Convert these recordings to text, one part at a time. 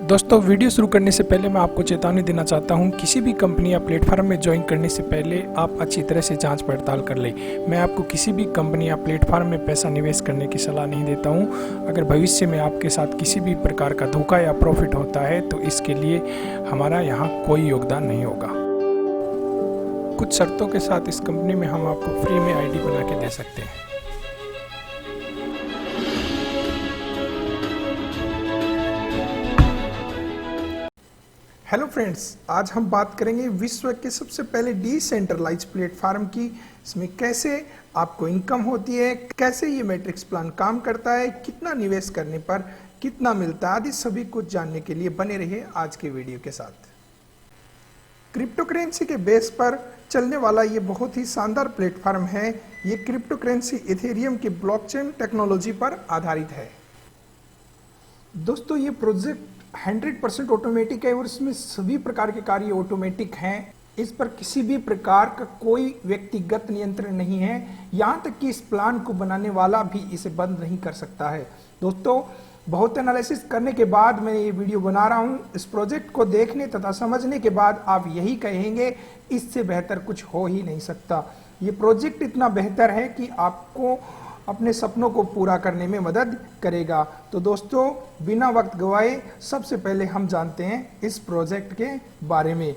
दोस्तों, वीडियो शुरू करने से पहले मैं आपको चेतावनी देना चाहता हूं, किसी भी कंपनी या प्लेटफॉर्म में ज्वाइन करने से पहले आप अच्छी तरह से जांच पड़ताल कर लें। मैं आपको किसी भी कंपनी या प्लेटफॉर्म में पैसा निवेश करने की सलाह नहीं देता हूं। अगर भविष्य में आपके साथ किसी भी प्रकार का धोखा या प्रॉफिट होता है तो इसके लिए हमारा यहाँ कोई योगदान नहीं होगा। कुछ शर्तों के साथ इस कंपनी में हम आपको फ्री में ID बना के दे सकते हैं। हेलो फ्रेंड्स, आज हम बात करेंगे विश्व के सबसे पहले डिसेंट्रलाइज प्लेटफॉर्म की। इसमें कैसे आपको इनकम होती है, कैसे ये मैट्रिक्स प्लान काम करता है, कितना निवेश करने पर कितना मिलता है, आदि सभी कुछ जानने के लिए बने रहिए आज के वीडियो के साथ। क्रिप्टो करेंसी के बेस पर चलने वाला ये बहुत ही शानदार प्लेटफॉर्म है। ये क्रिप्टो करेंसी इथेरियम की ब्लॉकचेन टेक्नोलॉजी पर आधारित है। दोस्तों, ये प्रोजेक्ट 100% ऑटोमेटिक है और इसमें सभी प्रकार के कार्य ऑटोमेटिक हैं। इस पर किसी भी प्रकार का कोई व्यक्तिगत नियंत्रण नहीं है। यहाँ तक कि इस प्लान को बनाने वाला भी इसे बंद नहीं कर सकता है। दोस्तों, बहुत एनालिसिस करने के बाद मैं ये वीडियो बना रहा हूँ। इस प्रोजेक्ट को देखने तथा समझने के बाद आप यही कहेंगे, इससे बेहतर कुछ हो ही नहीं सकता। ये प्रोजेक्ट इतना बेहतर है कि आपको अपने सपनों को पूरा करने में मदद करेगा। तो दोस्तों, बिना वक्त गवाए सबसे पहले हम जानते हैं इस प्रोजेक्ट के बारे में।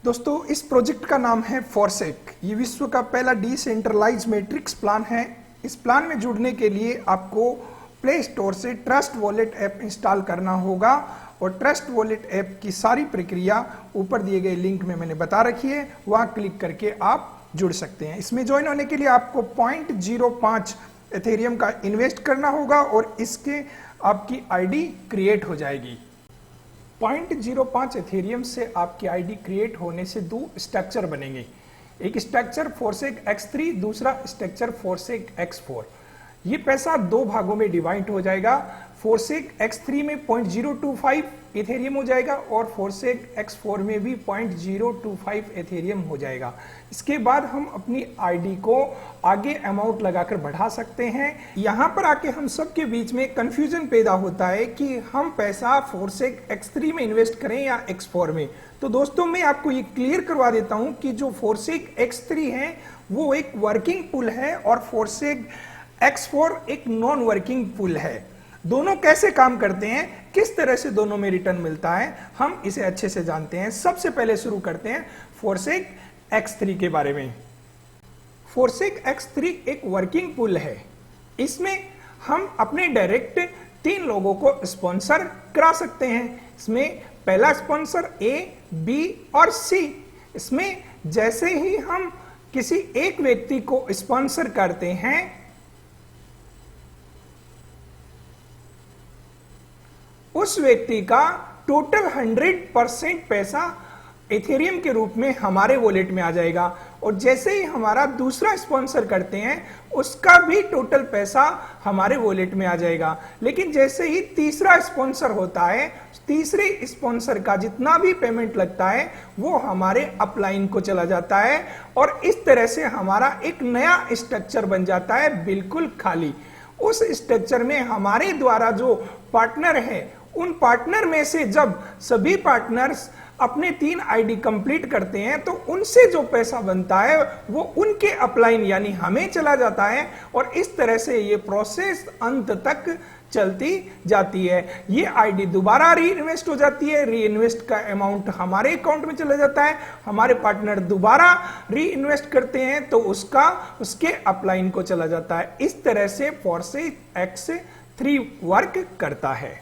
दोस्तों, इस प्रोजेक्ट का नाम है फोरसेक। ये विश्व का पहला डिसेंट्रलाइज मैट्रिक्स प्लान है। इस प्लान में जुड़ने के लिए आपको प्ले स्टोर से ट्रस्ट वॉलेट ऐप इंस्टॉल करना होगा और ट्रस्ट वॉलेट ऐप की सारी प्रक्रिया ऊपर दिए गए लिंक में मैंने बता रखी है, वहां क्लिक करके आप जुड़ सकते हैं। इसमें ज्वाइन होने के लिए आपको 0.05 एथेरियम का इन्वेस्ट करना होगा और इसके आपकी ID क्रिएट हो जाएगी। 0.05 एथेरियम से आपकी ID क्रिएट होने से दो स्ट्रक्चर बनेंगे। एक स्ट्रक्चर फोरसेक X3, दूसरा स्ट्रक्चर फोरसेक X4। ये पैसा दो भागों में डिवाइड हो जाएगा। फोरसेक X3 में 0.025 एथेरियम हो जाएगा और फोरसेक X4 में भी 0.025 एथेरियम हो जाएगा। इसके बाद हम अपनी ID को आगे अमाउंट लगाकर बढ़ा सकते हैं। यहाँ पर आके हम सबके बीच में कंफ्यूजन पैदा होता है कि हम पैसा फोरसेक X3 में इन्वेस्ट करें या X4 में। तो दोस्तों, मैं आपको ये क्लियर करवा देता हूँ कि जो फोरसेक X3 है वो एक वर्किंग पुल है और फोरसेक X4 एक नॉन वर्किंग पुल है। दोनों कैसे काम करते हैं, किस तरह से दोनों में रिटर्न मिलता है, हम इसे अच्छे से जानते हैं। सबसे पहले शुरू करते हैं फोरसेक X3 के बारे में। फोरसेक X3 एक वर्किंग पुल है। इसमें हम अपने डायरेक्ट 3 लोगों को स्पॉन्सर करा सकते हैं। इसमें पहला स्पॉन्सर A, B और C। इसमें जैसे ही हम किसी एक व्यक्ति को स्पॉन्सर करते हैं, उस व्यक्ति का टोटल 100% पैसा एथेरियम के रूप में हमारे वॉलेट में आ जाएगा और जैसे ही हमारा दूसरा स्पॉन्सर करते हैं उसका भी टोटल पैसा हमारे वॉलेट में आ जाएगा। लेकिन जैसे ही तीसरा स्पॉन्सर होता है, तीसरे स्पॉन्सर का जितना भी पेमेंट लगता है वो हमारे अपलाइन को चला जाता है और इस तरह से हमारा एक नया स्ट्रक्चर बन जाता है, बिल्कुल खाली। उस स्ट्रक्चर में हमारे द्वारा जो पार्टनर है, उन पार्टनर में से जब सभी पार्टनर्स अपने 3 ID कंप्लीट करते हैं तो उनसे जो पैसा बनता है वो उनके अपलाइन यानी हमें चला जाता है और इस तरह से ये प्रोसेस अंत तक चलती जाती है। ये ID दोबारा री इन्वेस्ट हो जाती है, री इन्वेस्ट का अमाउंट हमारे अकाउंट में चला जाता है, हमारे पार्टनर दोबारा री इन्वेस्ट करते हैं तो उसके अपलाइन को चला जाता है। इस तरह से फोरसेक X3 वर्क करता है।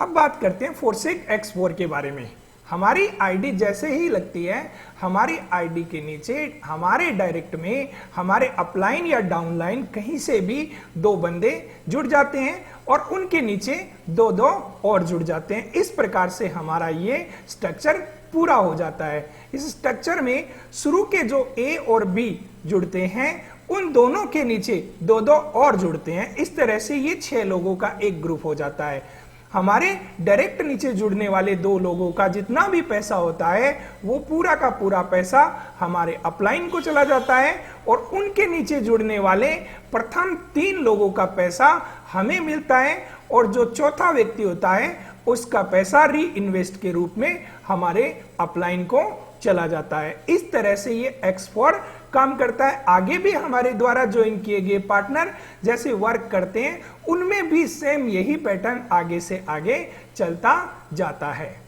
अब बात करते हैं फोरसेक X4 के बारे में। हमारी ID जैसे ही लगती है, हमारी ID के नीचे हमारे डायरेक्ट में हमारे अपलाइन या डाउनलाइन कहीं से भी 2 बंदे जुड़ जाते हैं और उनके नीचे 2 और जुड़ जाते हैं। इस प्रकार से हमारा ये स्ट्रक्चर पूरा हो जाता है। इस स्ट्रक्चर में शुरू के जो A और B जुड़ते हैं, उन दोनों के नीचे 2 और जुड़ते हैं। इस तरह से ये 6 लोगों का एक ग्रुप हो जाता है। हमारे डायरेक्ट नीचे जुड़ने वाले 2 लोगों का जितना भी पैसा होता है वो पूरा का पूरा पैसा हमारे अपलाइन को चला जाता है और उनके नीचे जुड़ने वाले प्रथम 3 लोगों का पैसा हमें मिलता है और जो चौथा व्यक्ति होता है उसका पैसा री इन्वेस्ट के रूप में हमारे अपलाइन को चला जाता है। इस तरह से ये X4 काम करता है। आगे भी हमारे द्वारा ज्वाइन किए गए पार्टनर जैसे वर्क करते हैं, उनमें भी सेम यही पैटर्न आगे से आगे चलता जाता है।